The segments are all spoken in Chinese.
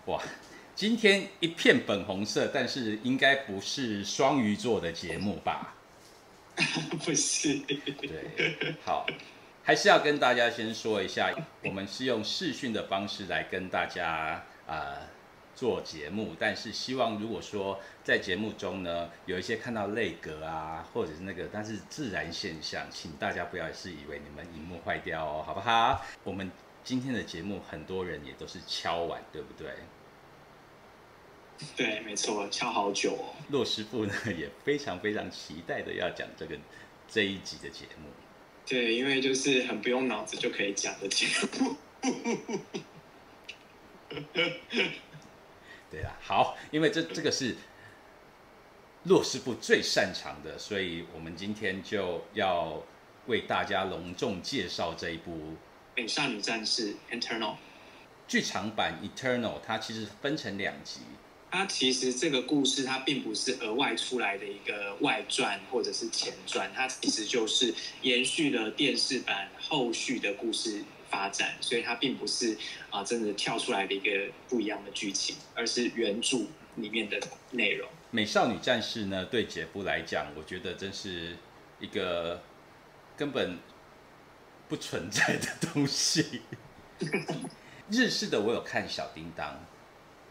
哇，今天一片粉红色，但是应该不是双鱼座的节目吧？不是。对，好，还是要跟大家先说一下，我们是用视讯的方式来跟大家做节目，但是希望如果说在节目中呢，有一些看到泪格啊，或者是那个，但是自然现象，请大家不要是以为你们荧幕坏掉哦，好不好？我们今天的节目很多人也都是敲碗，对不对？对，没错，敲好久哦。骆师傅呢也非常非常期待的要讲这一集的节目。对，因为就是很不用脑子就可以讲的节目。对啦，好，因为这个是骆师傅最擅长的，所以我们今天就要为大家隆重介绍这一部《美少女战士 Eternal》。剧场版 Eternal， 它其实分成2集。它其实这个故事它并不是额外出来的一个外传或者是前传，它其实就是延续了电视版后续的故事发展，所以它并不是真的跳出来的一个不一样的剧情，而是原著里面的内容。美少女战士呢，对姐夫来讲，我觉得真是一个根本不存在的东西。日式的我有看小叮当、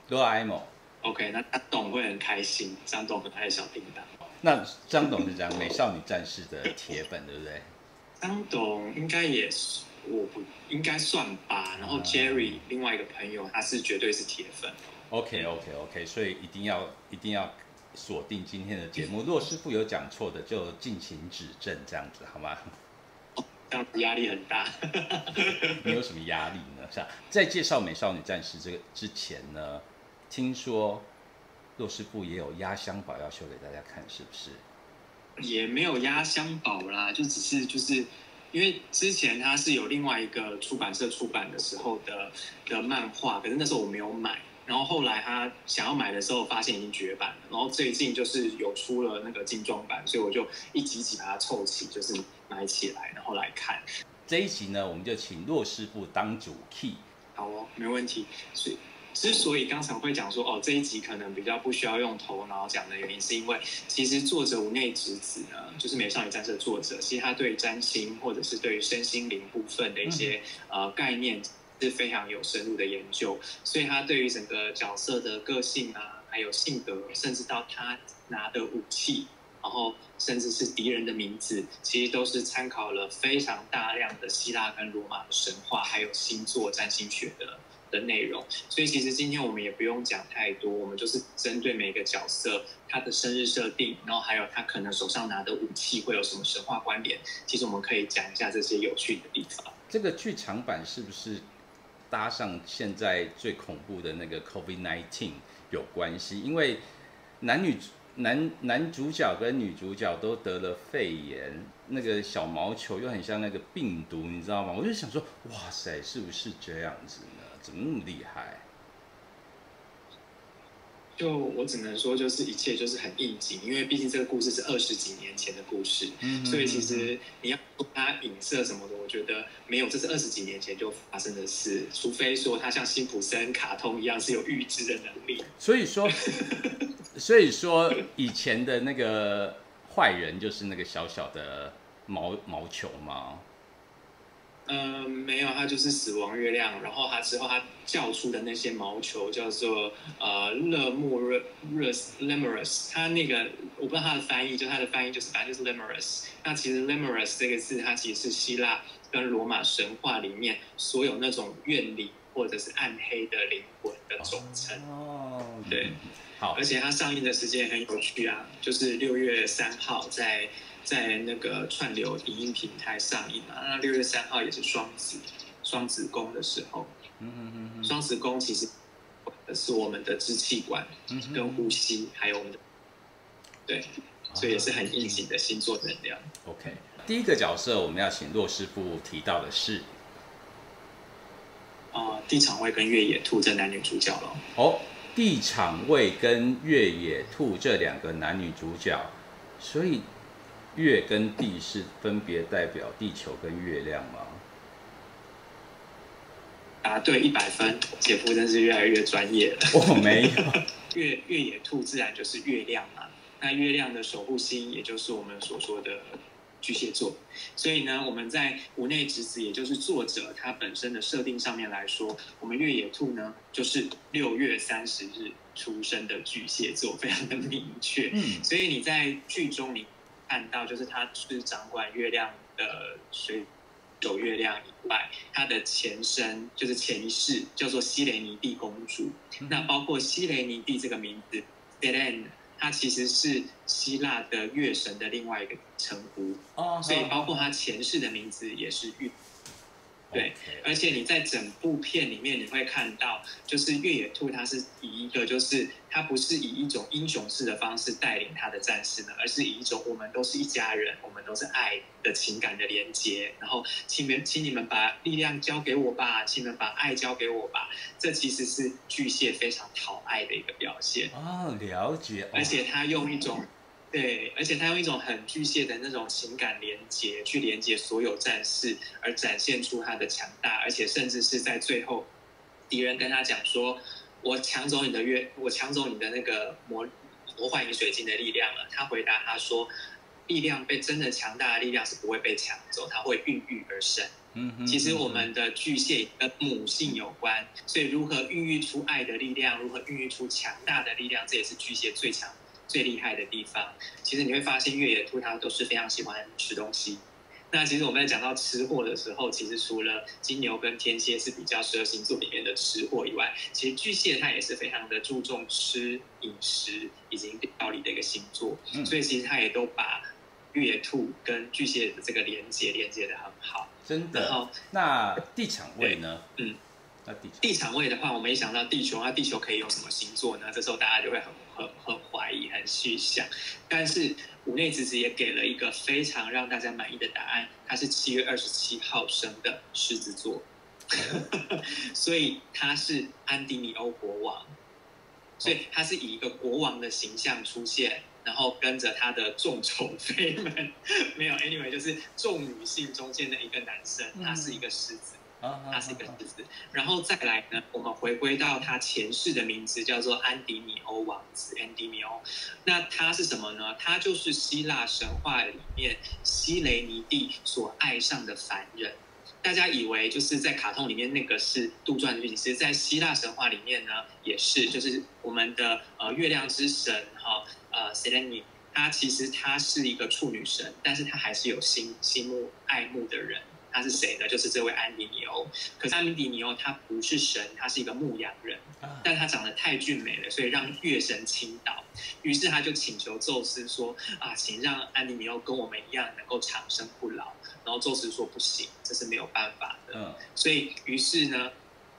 哆啦 A 梦。OK， 那张董会很开心，张董很爱小叮当。那张董是讲美少女战士的铁粉，对不对？张董应该也是，我不应该算吧。然后 Jerry 另外一个朋友，他是绝对是铁粉。OK， 所以一定要锁定今天的节目。若师傅有讲错的，就敬请指正，这样子好吗？这样子压力很大。你有什么压力呢？是吧？在介绍美少女战士这个之前呢，听说骆师傅也有压箱宝要秀给大家看，是不是？也没有压箱宝啦，就只是就是因为之前他是有另外一个出版社出版的时候的漫画，可是那时候我没有买。然后后来他想要买的时候，发现已经绝版了。然后最近就是有出了那个精装版，所以我就一集一集把它凑齐，就是买起来，然后来看。这一集呢，我们就请骆师傅当主 key。好哦，没问题。之所以刚才会讲说这一集可能比较不需要用头脑讲的原因，是因为其实作者五内直子呢，就是《美少女战士》的作者，其实他对占星或者是对于身心灵部分的一些概念是非常有深入的研究，所以他对于整个角色的个性啊，还有性格，甚至到他拿的武器，然后甚至是敌人的名字，其实都是参考了非常大量的希腊跟罗马的神话，还有星座占星学的内容。所以其实今天我们也不用讲太多，我们就是针对每个角色他的生日设定，然后还有他可能手上拿的武器会有什么神话关联，其实我们可以讲一下这些有趣的地方。这个剧场版是不是搭上现在最恐怖的那个 COVID-19 有关系？因为男主角跟女主角都得了肺炎，那个小毛球又很像那个病毒，你知道吗？我就想说，哇塞，是不是这样子呢？怎么那么厉害？就我只能说，就是一切就是很应景，因为毕竟这个故事是20几年前的故事，所以其实你要说它影射什么的，我觉得没有，这是20几年前就发生的事，除非说它像辛普森卡通一样是有预知的能力。所以说以前的那个坏人就是那个小小的毛球吗？没有，它就是死亡月亮。然后之后他叫出的那些毛球叫做勒莫热 Lemurus， 它那个我不知道它的翻译，就它的翻译就是反正就是 Lemurus。那其实 Lemurus 这个字，它其实是希腊跟罗马神话里面所有那种怨灵或者是暗黑的灵魂的总称。哦，对，好，而且它上映的时间很有趣啊，就是6月3号在那个串流影音平台上映嘛，那6月3号也是双子宫的时候。双子宫其实是我们的支气管跟呼吸，还有我们的对，所以也是很应景的星座能量。OK， 第一个角色我们要请骆师傅提到的是地场卫跟越野兔这男女主角了。哦，地场卫跟越野兔这2个男女主角，所以月跟地是分别代表地球跟月亮吗？答对100分，姐夫真是越来越专业了。我没有。越野兔自然就是月亮嘛，那月亮的守护星也就是我们所说的巨蟹座，所以呢，我们在五内直子，也就是作者他本身的设定上面来说，我们越野兔呢就是6月30日出生的巨蟹座，非常的明确。所以你在剧中你看到，就是他是掌管月亮的水手月亮以外，他的前身就是前一世叫做希雷尼蒂公主。那包括希雷尼蒂这个名字 Selene， 它其实是希腊的月神的另外一个称呼，所以包括它前世的名字也是月。对，而且你在整部片里面你会看到，就是越野兔它是以一个就是它不是以一种英雄式的方式带领它的战士呢，而是以一种我们都是一家人，我们都是爱的情感的连接，然后请你们把力量交给我吧，请你们把爱交给我吧，这其实是巨蟹非常讨爱的一个表现。了解。而且他用一种对，而且他用一种很巨蟹的那种情感连接去连接所有战士，而展现出他的强大，而且甚至是在最后，敌人跟他讲说：“我抢走你的那个魔幻饮水晶的力量了。”他回答他说：“力量被真的强大的力量是不会被抢走，它会孕育而生。”其实我们的巨蟹跟母性有关，所以如何孕育出爱的力量，如何孕育出强大的力量，这也是巨蟹最厉害的地方。其实你会发现越野兔它都是非常喜欢吃东西。那其实我们在讲到吃货的时候，其实除了金牛跟天蝎是比较12星座里面的吃货以外，其实巨蟹它也是非常的注重吃饮食以及料理的一个星座，所以其实它也都把越野兔跟巨蟹的这个连接的很好。真的。那地场位呢？地场位的话，我们一想到地球，那地球可以有什么星座呢？这时候大家就会很怀疑，很细想。但是五内直子也给了一个非常让大家满意的答案，他是7月27号生的狮子座，所以他是安迪尼欧国王，所以他是以一个国王的形象出现。然后跟着他的众宠妃们，没有 ，anyway， 就是众女性中间的一个男生，他是一个狮子，他是一个狮子。然后再来呢，我们回归到他前世的名字叫做安迪米欧王子 ，Endymion。那他是什么呢？他就是希腊神话里面希雷尼蒂所爱上的凡人。大家以为就是在卡通里面那个是杜撰的剧情，其实在希腊神话里面呢，也是就是我们的月亮之神Selene， 她其实她是一个处女神，但是她还是有心目爱慕的人。他是谁呢？就是这位安迪尼欧。可是安迪尼欧他不是神，他是一个牧羊人，但他长得太俊美了，所以让月神倾倒。于是他就请求宙斯说：“请让安迪尼欧跟我们一样能够长生不老。”然后宙斯说：“不行，这是没有办法的。”所以于是呢，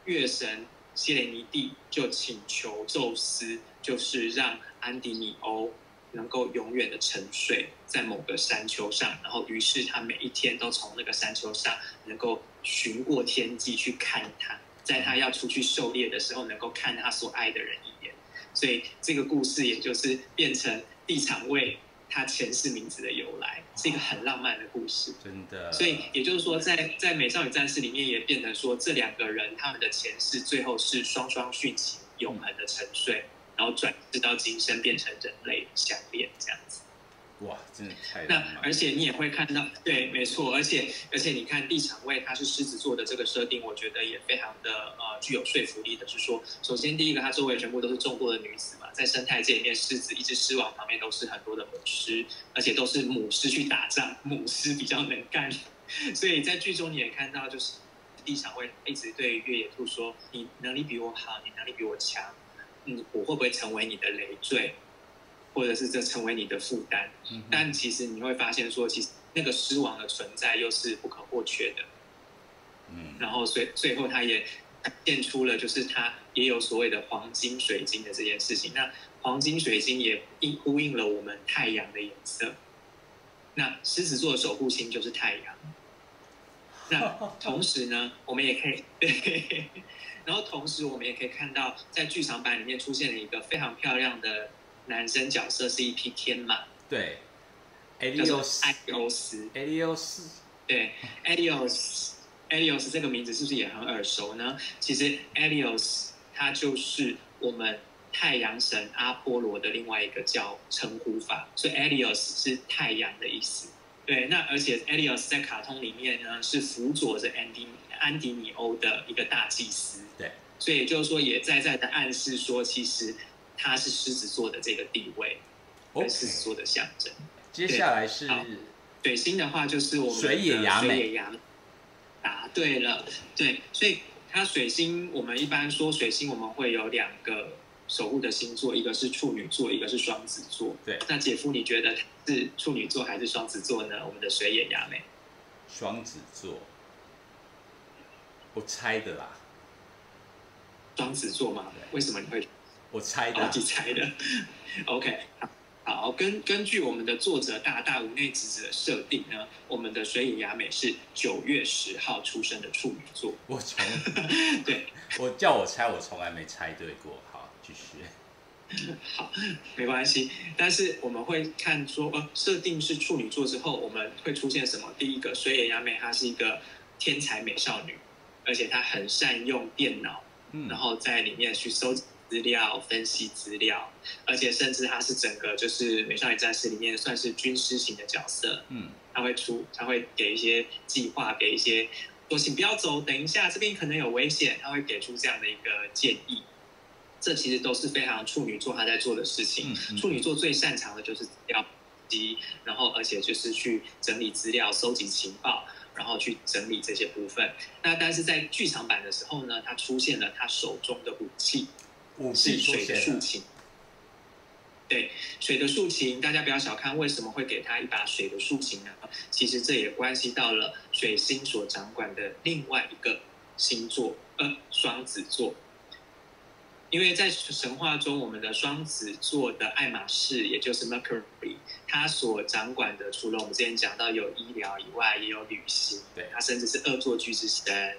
月神希雷尼蒂就请求宙斯，就是让安迪尼欧能够永远的沉睡在某个山丘上，然后于是他每一天都从那个山丘上能够巡过天际去看他，在他要出去狩猎的时候能够看他所爱的人一眼。所以这个故事也就是变成地场位他前世名字的由来，是一个很浪漫的故事。真的。所以也就是说在美少女战士里面也变成说这两个人他们的前世最后是双双殉情，永恒的沉睡，然后转世到今生变成人类相恋这样子。哇，真的太浪漫了。而且你也会看到，对，没错，而且你看地场位它是狮子座的这个设定，我觉得也非常的具有说服力的。是说，首先第一个，它周围全部都是众多的女子嘛，在生态界里面，狮子一只狮王旁边都是很多的母狮，而且都是母狮去打仗，母狮比较能干，所以在剧中你也看到，就是地场位一直对越野兔说：“你能力比我好，你能力比我强，我会不会成为你的累赘？”或者是这成为你的负担，但其实你会发现说，其实那个狮王的存在又是不可或缺的。然后最后他也现出了，就是他也有所谓的黄金水晶的这件事情。那黄金水晶也呼应了我们太阳的颜色。那狮子座的守护星就是太阳。那同时呢，我们也可以对，然后同时我们也可以看到，在剧场版里面出现了一个非常漂亮的男生角色，是一匹天马，对，叫做艾利欧斯，艾利欧斯，对，艾利欧斯， Helios 这个名字是不是也很耳熟呢？其实 Helios 它就是我们太阳神阿波罗的另外一个叫称呼法，所以 Helios 是太阳的意思。对，那而且 Helios 在卡通里面呢是辅佐着安迪尼欧的一个大祭司。对，所以也就是说也在的暗示说，其实他是狮子座的这个地位，跟狮子座的象征。接下来是水星的话，就是我们的水野雅美。答对了，对，所以它水星，我们一般说水星，我们会有2个守护的星座，一个是处女座，一个是双子座。对，那姐夫，你觉得是处女座还是双子座呢？我们的水野雅美。双子座，我猜的啦。双子座吗？为什么你会？我猜的。你猜的。OK， 好，根据我们的作者大无内直子的设定呢，我们的水野雅美是9月10号出生的处女座。对，叫我猜，我从来没猜对过。好，继续。好，没关系。但是我们会看说，设定是处女座之后，我们会出现什么？第一个，水野雅美她是一个天才美少女，而且她很善用电脑，然后在里面去搜集资料、分析资料，而且甚至她是整个就是美少女战士里面算是军师型的角色。她会给一些计划，给一些说请不要走，等一下这边可能有危险，她会给出这样的一个建议。这其实都是非常处女座他在做的事情。处女座最擅长的就是资料集，然后而且就是去整理资料、收集情报，然后去整理这些部分。那但是在剧场版的时候呢，他出现了他手中的武器是水的竖琴。对，水的竖琴，大家不要小看为什么会给他一把水的竖琴呢？其实这也关系到了水星所掌管的另外一个星座，双子座。因为在神话中，我们的双子座的爱马仕，也就是 Mercury， 它所掌管的，除了我们之前讲到有医疗以外，也有旅行，对，它甚至是恶作剧之神、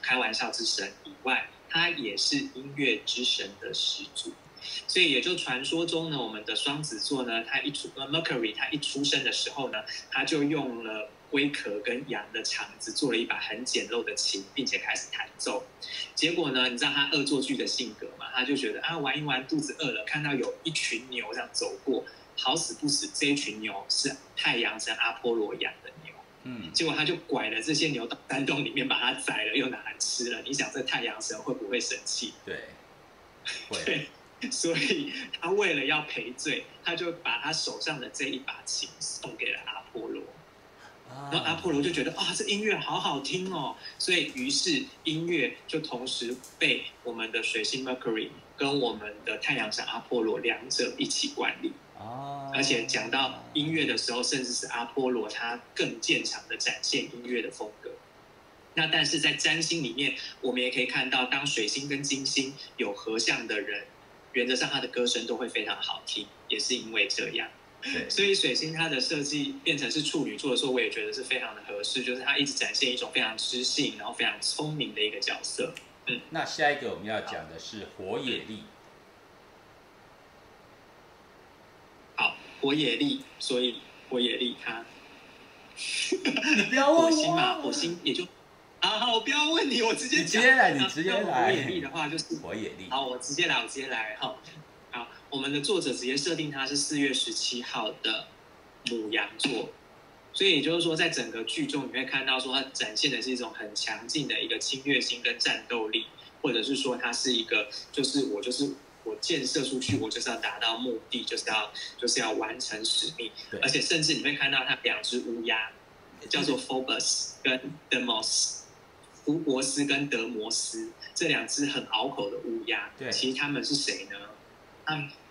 开玩笑之神以外，它也是音乐之神的始祖。所以也就传说中呢，我们的双子座呢，Mercury 它一出生的时候呢，它就用了龟壳跟羊的肠子做了一把很简陋的琴，并且开始弹奏。结果呢，你知道他恶作剧的性格嘛？他就觉得玩一玩肚子饿了，看到有一群牛这样走过，好死不死这一群牛是太阳神阿波罗养的牛。结果他就拐了这些牛到山洞里面，把它宰了，又拿来吃了。你想这太阳神会不会生气？对，会。对，所以他为了要赔罪，他就把他手上的这一把琴送给了阿波罗。然后阿波罗就觉得这音乐好好听哦，所以于是音乐就同时被我们的水星 Mercury 跟我们的太阳神阿波罗两者一起管理。而且讲到音乐的时候，甚至是阿波罗他更见长的展现音乐的风格。那但是在占星里面，我们也可以看到，当水星跟金星有合相的人，原则上他的歌声都会非常好听，也是因为这样。所以水星它的设计变成是处女座的时候，我也觉得是非常的合适，就是它一直展现一种非常知性，然后非常聪明的一个角色。那下一个我们要讲的是火野丽。好，火野丽，所以火野丽它，你不要问我。火星嘛，火星也就好，我不要问你，我直接讲。你直接来。火野丽的话就是火野丽。好，我直接来。好，我们的作者直接设定它是4月17号的牡羊座，所以也就是说，在整个剧中你会看到说，它展现的是一种很强劲的一个侵略性跟战斗力，或者是说它是一个就是我建设出去，我就是要达到目的，就是要完成使命，而且甚至你会看到它2只乌鸦，叫做 Phobos 跟 Deimos， 福伯斯跟德摩斯这2只很拗口的乌鸦，其实他们是谁呢？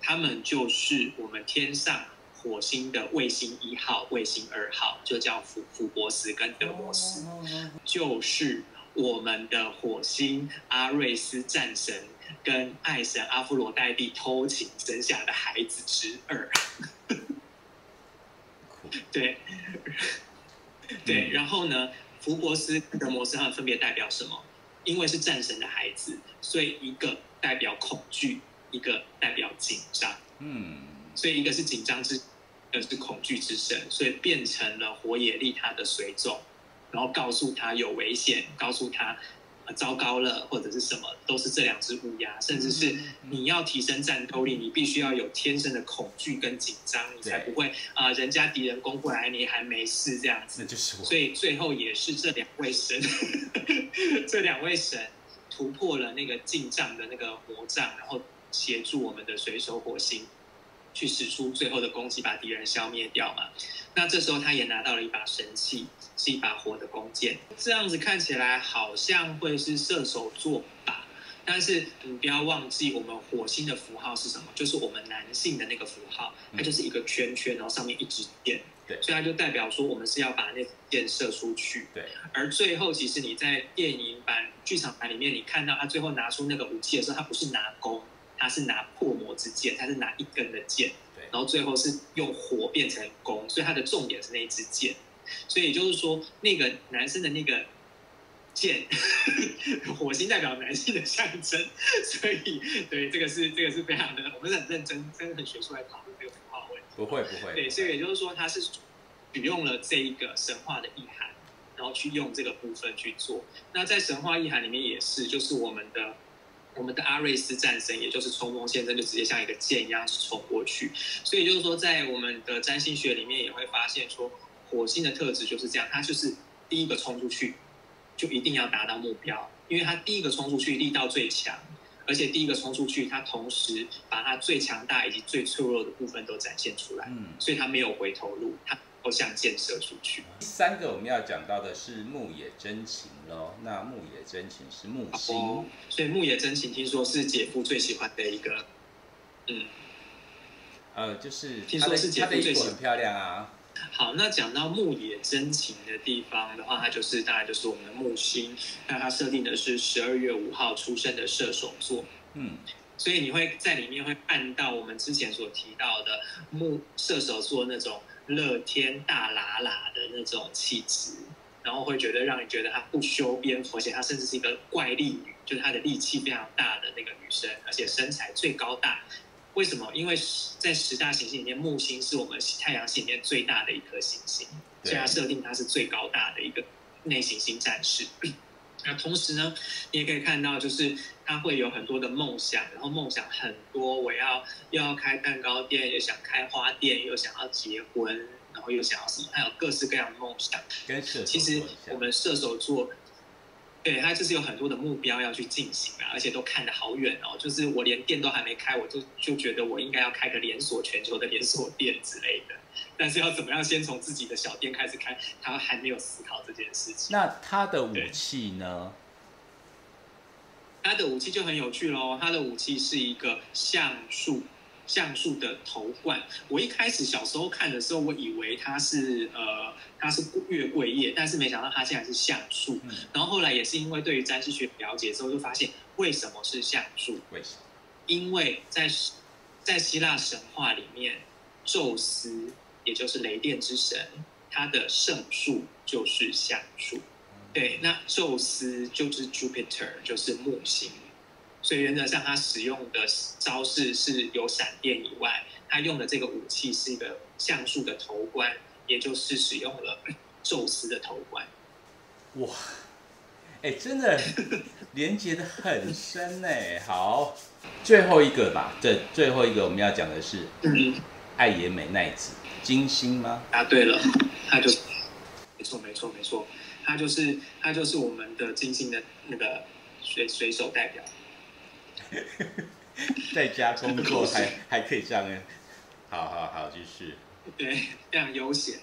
他们就是我们天上火星的卫星1号、卫星2号，就叫福伯斯跟德摩斯，就是我们的火星阿瑞斯战神跟爱神阿芙罗黛蒂偷情生下的孩子之2。对，然后呢，福伯斯跟德摩斯他们分别代表什么？因为是战神的孩子，所以一个代表恐惧，一个代表紧张。所以一个是紧张之，一个是恐惧之神，所以变成了火野丽他的随从。然后告诉他有危险，告诉他糟糕了或者是什么，都是这两只乌鸦。甚至是你要提升战斗力，你必须要有天生的恐惧跟紧张，你才不会人家敌人攻过来你还没事这样子。那就是我。所以最后也是这两位神，这两位神突破了那个禁障的那个魔障，然后协助我们的水手火星去使出最后的攻击，把敌人消灭掉嘛。那这时候他也拿到了一把神器，是一把火的弓箭。这样子看起来好像会是射手座吧，但是你不要忘记，我们火星的符号是什么？就是我们男性的那个符号，它就是一个圈圈，然后上面一支箭。对，所以它就代表说我们是要把那箭射出去。对，而最后其实你在电影版、剧场版里面，你看到他最后拿出那个武器的时候，他不是拿弓，他是拿破魔之剑，他是拿一根的剑，然后最后是用火变成弓，所以它的重点是那一支箭。所以也就是说，那个男生的那个剑，火星代表男性的象征，所以对这个是非常的，我们是很认真，真的很学术来讨论这个符号问题。不会。对，所以也就是说，他是取用了这一个神话的意涵，然后去用这个部分去做。那在神话意涵里面也是，就是我们的阿瑞斯战神，也就是冲锋陷阵，就直接像一个箭一样冲过去。所以就是说，在我们的占星学里面也会发现说，火星的特质就是这样，它就是第一个冲出去，就一定要达到目标，因为它第一个冲出去力道最强，而且第一个冲出去，它同时把它最强大以及最脆弱的部分都展现出来，所以它没有回头路，它都向箭射出去。第三个我们要讲到的是牧野真琴咯，那牧野真琴是木星，所以牧野真琴听说是姐夫最喜欢的一个，就是听说是姐夫最喜欢，很漂亮啊。好，那讲到牧野真琴的地方的话，它大概就是我们的木星，那它设定的是12月5号出生的射手座，所以你会在里面会看到我们之前所提到的射手座那种乐天大喇喇的那种气质，然后会让你觉得她不修边幅，而且她甚至是一个怪力女，就是她的力气非常大的那个女生，而且身材最高大。为什么？因为在10大行星里面，木星是我们太阳系里面最大的一颗行星，所以它设定它是最高大的一个内行星战士。那同时呢，你也可以看到，就是他会有很多的梦想，然后梦想很多，我又要开蛋糕店，又想开花店，又想要结婚，然后又想要什么，还有各式各样的梦想。其实我们射手座。对，他就是有很多的目标要去进行啊，而且都看得好远哦。就是我连店都还没开，我就觉得我应该要开个全球的连锁店之类的。但是要怎么样先从自己的小店开始开，他还没有思考这件事情。那他的武器呢？他的武器就很有趣咯，他的武器是一个橡树的头冠。我一开始小时候看的时候，我以为它是月桂叶，但是没想到它竟然是橡树。然后后来也是因为对于占星学了解之后，就发现为什么是橡树？为什么？因为在希腊神话里面，宙斯也就是雷电之神，他的圣树就是橡树。对，那宙斯就是 Jupiter， 就是木星。所以原则上，他使用的招式是有闪电以外，他用的这个武器是一个橡树的头冠，也就是使用了宙斯的头冠。哇，真的连接的很深哎。好，最后一个吧，最后一个我们要讲的是爱野美奈子，金星吗？答对了，他就是没错，他就是我们的金星的那个水手代表。在家工作还可以这样，好，继续。对，非常悠闲。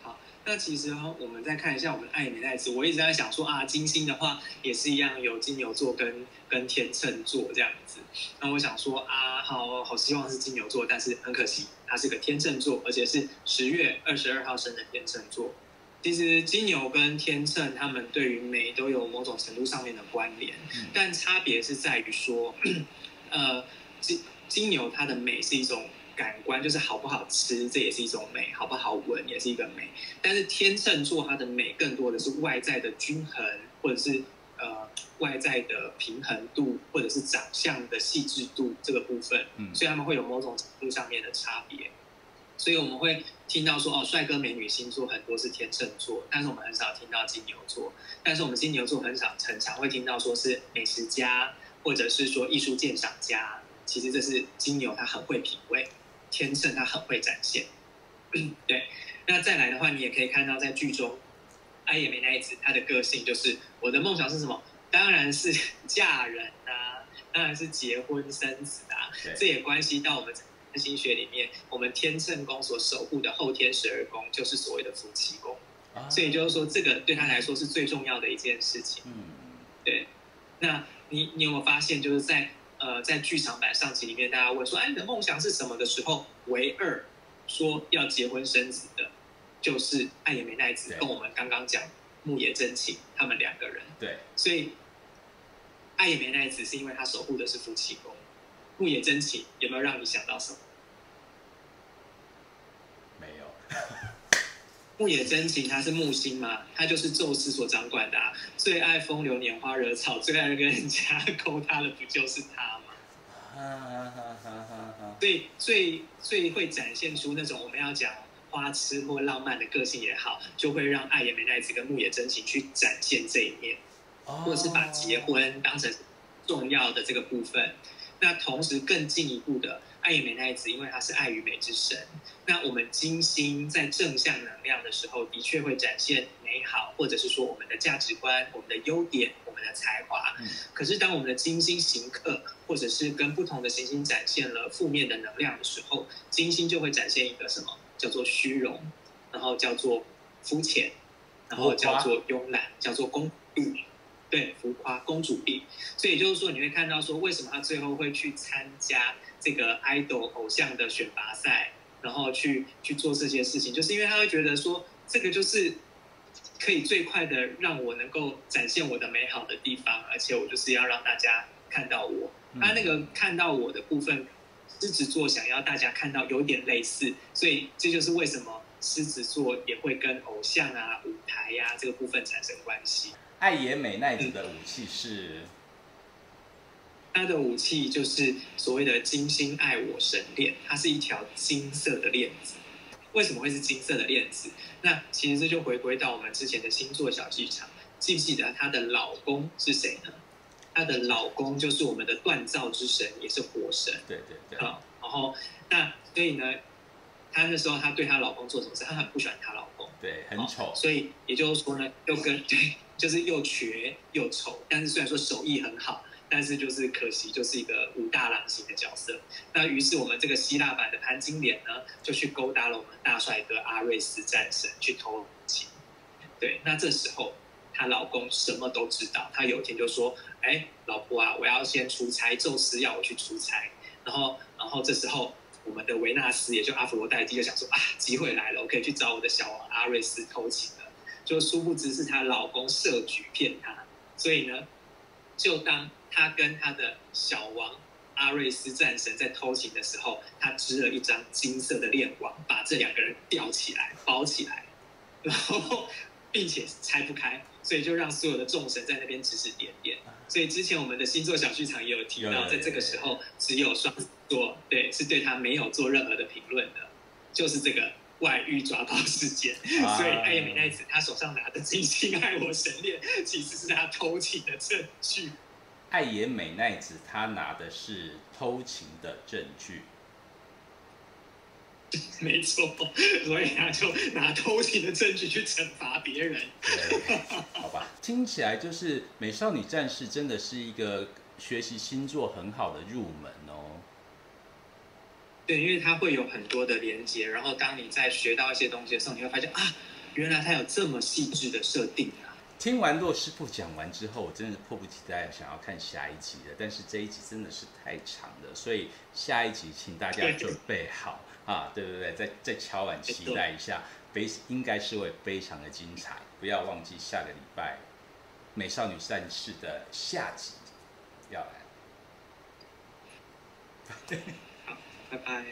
好，那其实我们再看一下我们的爱野美奈子，我一直在想说金星的话也是一样有金牛座跟天秤座这样子。那我想说好希望是金牛座，但是很可惜，它是个天秤座，而且是10月22号生的天秤座。其实金牛跟天秤他们对于美都有某种程度上面的关联，但差别是在于说，金牛它的美是一种感官，就是好不好吃，这也是一种美；好不好闻，也是一个美。但是天秤座它的美更多的是外在的均衡，或者是外在的平衡度，或者是长相的细致度这个部分，所以他们会有某种程度上面的差别。所以我们会听到说，哦，帅哥美女星座很多是天秤座，但是我们很少听到金牛座。但是我们金牛座很常会听到说是美食家，或者是说艺术鉴赏家。其实这是金牛他很会品味，天秤他很会展现。对，那再来的话，你也可以看到在剧中，爱野美奈子她的个性就是我的梦想是什么？当然是嫁人啊，当然是结婚生子啊。这也关系到我们占星学里面，我们天秤宫所守护的后天12宫，就是所谓的夫妻宫。所以就是说，这个对他来说是最重要的一件事情。对。那你有没有发现，就是在剧场版上集里面，大家问说，哎，你的梦想是什么的时候，唯二说要结婚生子的，就是爱野美奈子跟我们刚刚讲牧野真琴他们2个人。对。所以爱野美奈子是因为他守护的是夫妻宫，牧野真琴有没有让你想到什么？没有。牧野真琴他是木星嘛，他就是宙斯所掌管的最爱风流拈花惹草，最爱跟人家勾搭的不就是他吗？所以最会展现出那种我们要讲花痴或浪漫的个性也好，就会让爱野美奈子跟牧野真琴去展现这一面，或者是把结婚当成重要的这个部分。那同时更进一步的，爱野美奈子因为她是爱与美之神，那我们金星在正向能量的时候，的确会展现美好，或者是说我们的价值观、我们的优点、我们的才华。可是当我们的金星刑克，或者是跟不同的行星展现了负面的能量的时候，金星就会展现一个什么叫做虚荣，然后叫做肤浅，然后叫做慵懒，叫做公主。对，浮夸公主病。所以就是说，你会看到说，为什么他最后会去参加这个 idol 偶像的选拔赛，然后去做这些事情，就是因为他会觉得说，这个就是可以最快的让我能够展现我的美好的地方，而且我就是要让大家看到我。他那个看到我的部分，狮子座想要大家看到有点类似，所以这就是为什么狮子座也会跟偶像啊、舞台啊这个部分产生关系。爱野美奈子的武器是，他的武器就是所谓的金星爱我神链，它是一条金色的链子。为什么会是金色的链子？那其实这就回归到我们之前的星座小剧场，记不记得她的老公是谁呢？她的老公就是我们的锻造之神，也是火神。对对对。然后那所以呢，她那时候她对她老公做什么事？她很不喜欢她老公，对，很丑。所以也就是说呢，就是又瘸又丑，但是虽然说手艺很好，但是就是可惜就是一个武大郎型的角色。那于是我们这个希腊版的潘金莲呢，就去勾搭了我们大帅哥阿瑞斯战神去偷情。对，那这时候她老公什么都知道，他有一天就说：“哎，老婆啊，我要先出差，宙斯要我去出差。”然后这时候我们的维纳斯，也就阿佛罗代蒂就想说：“啊，机会来了，我可以去找我的小王阿瑞斯偷情了。”就殊不知是她老公设局骗她，所以呢，就当她跟她的小王阿瑞斯战神在偷情的时候，她织了一张金色的链网，把这2个人吊起来、包起来，然后并且拆不开，所以就让所有的众神在那边指指点点。所以之前我们的星座小剧场也有提到，在这个时候只有双子座对是对他没有做任何的评论的，就是这个外遇抓包事件。所以爱野美奈子她手上拿的金星爱我神链，其实是她偷情的证据。爱野美奈子她拿的是偷情的证据。没错，所以他就拿偷情的证据去惩罚别人。好吧，听起来就是美少女战士真的是一个学习星座很好的入门哦。对，因为它会有很多的连接，然后当你在学到一些东西的时候，你会发现啊，原来它有这么细致的设定啊。听完骆师傅讲完之后，我真的迫不及待想要看下一集了。但是这一集真的是太长了，所以下一集请大家准备好啊！对对对，再敲碗期待一下，应该是会非常的精彩。不要忘记下个礼拜《美少女战士》的下集要来。好，拜拜。